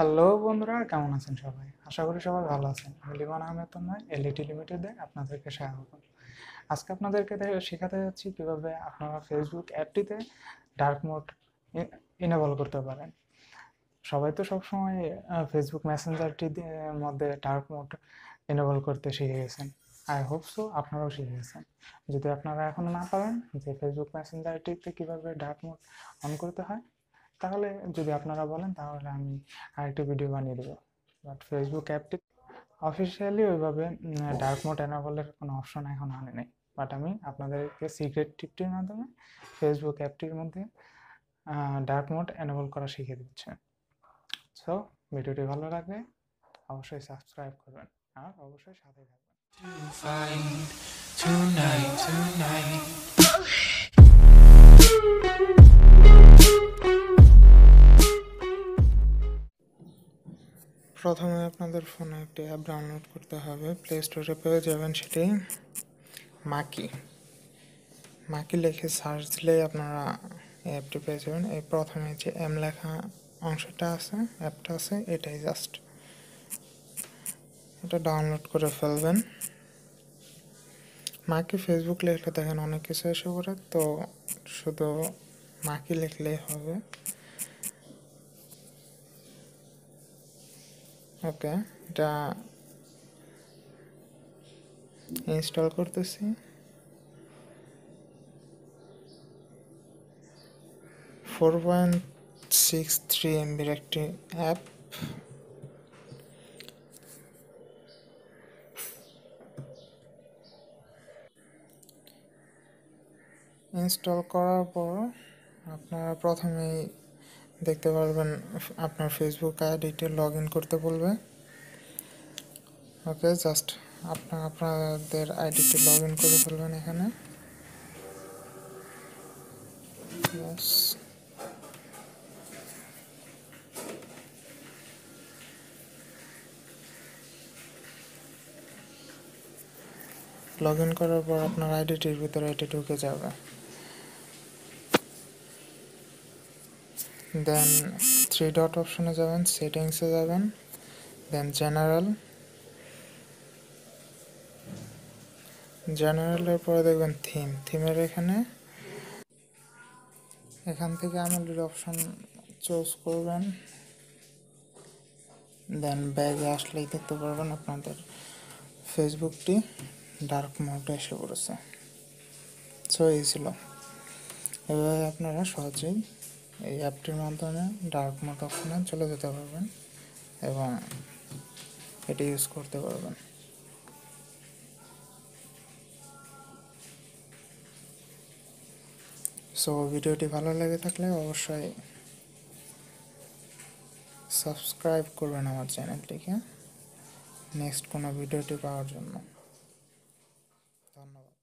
Hello বন্ধুরা, কেমন আছেন সবাই? আশা করি সবাই ভালো আছেন। আমি লিমন আহমেদ তন্ময়, এলইটি লিমিটেডে আপনাদেরকে স্বাগত। আজকে আপনাদেরকে শেখাতে যাচ্ছি কিভাবে আপনারা ফেসবুক অ্যাপটিতে ডার্ক মোড ইনেবল করতে পারেন। সবাই তো সবসময় ফেসবুক মেসেঞ্জারটি মধ্যে ডার্ক মোড ইনেবল করতে শিখে গেছেন। আই হোপ সো আপনারাও শিখে গেছেন। যদি আপনারা এখনো না পারেন যে ফেসবুক মেসেঞ্জারটিতে কিভাবে ডার্ক মোড অন করতে হয়, তাহলে যদি আপনারা বলেন তাহলে আমি আরেকটি ভিডিও বানিয়ে দেবো। বাট ফেসবুক অ্যাপটি অফিসিয়ালি ওইভাবে ডার্ক মোড এনাবলের কোনো অপশন এখন আনে নেই। বাট আমি আপনাদেরকে সিক্রেট টিপটির মাধ্যমে ফেসবুক অ্যাপটির মধ্যে ডার্ক মোড এনাবল করা শিখিয়ে দিচ্ছে। সো ভিডিওটি ভালো লাগলে অবশ্যই সাবস্ক্রাইব করবেন আর অবশ্যই সাথে থাকবেন। প্রথমে আপনাদের ফোনে একটি অ্যাপ ডাউনলোড করতে হবে। প্লে স্টোরে পেয়ে যাবেন সেটি মাকি। মাকি লিখে সার্চ দিলেই আপনারা এই অ্যাপটি পেয়ে যাবেন। এই প্রথমে যে এম লেখা অংশটা আছে, অ্যাপটা আছে, এটাই জাস্ট এটা ডাউনলোড করে ফেলবেন। মাকি ফেসবুক লিখলে দেখেন অনেক কিছু এসে পড়ে, তো শুধু মাকি লিখলেই হবে। ওকে, এটা ইনস্টল করতেছি। 4.63 এমবির একটি অ্যাপ। ইনস্টল করার পর আপনারা প্রথমেই দেখতে পারবেন আপনার ফেসবুক আইডিটি লগ ইন করতে বলবে। ওকে, জাস্ট আপনাদের আইডিটি লগ ইন করে ফেলবেন এখানে। লগ ইন করার পর আপনার আইডিটির ভিতরে এটি ঢুকে যাবে। দেন 3 ডট অপশনে যাবেন, সেটিংসে যাবেন, দেন জেনারেলের পরে দেখবেন থিমের এখান থেকে আমলের অপশন চুজ করবেন। দেন ব্যাগে আসলেই দেখতে পারবেন আপনাদের ফেসবুকটি ডার্ক মোডে এসে পড়েছে। সো এই ছিল, এভাবে আপনারা সহজেই এই অ্যাপটির মাধ্যমে ডার্ক মোড অপশনে চলে যেতে পারবেন এবং এটি ইউজ করতে পারবেন। সো ভিডিওটি ভালো লেগে থাকলে অবশ্যই সাবস্ক্রাইব করবেন আমার চ্যানেলটিকে নেক্সট কোনো ভিডিওটি পাওয়ার জন্য। ধন্যবাদ।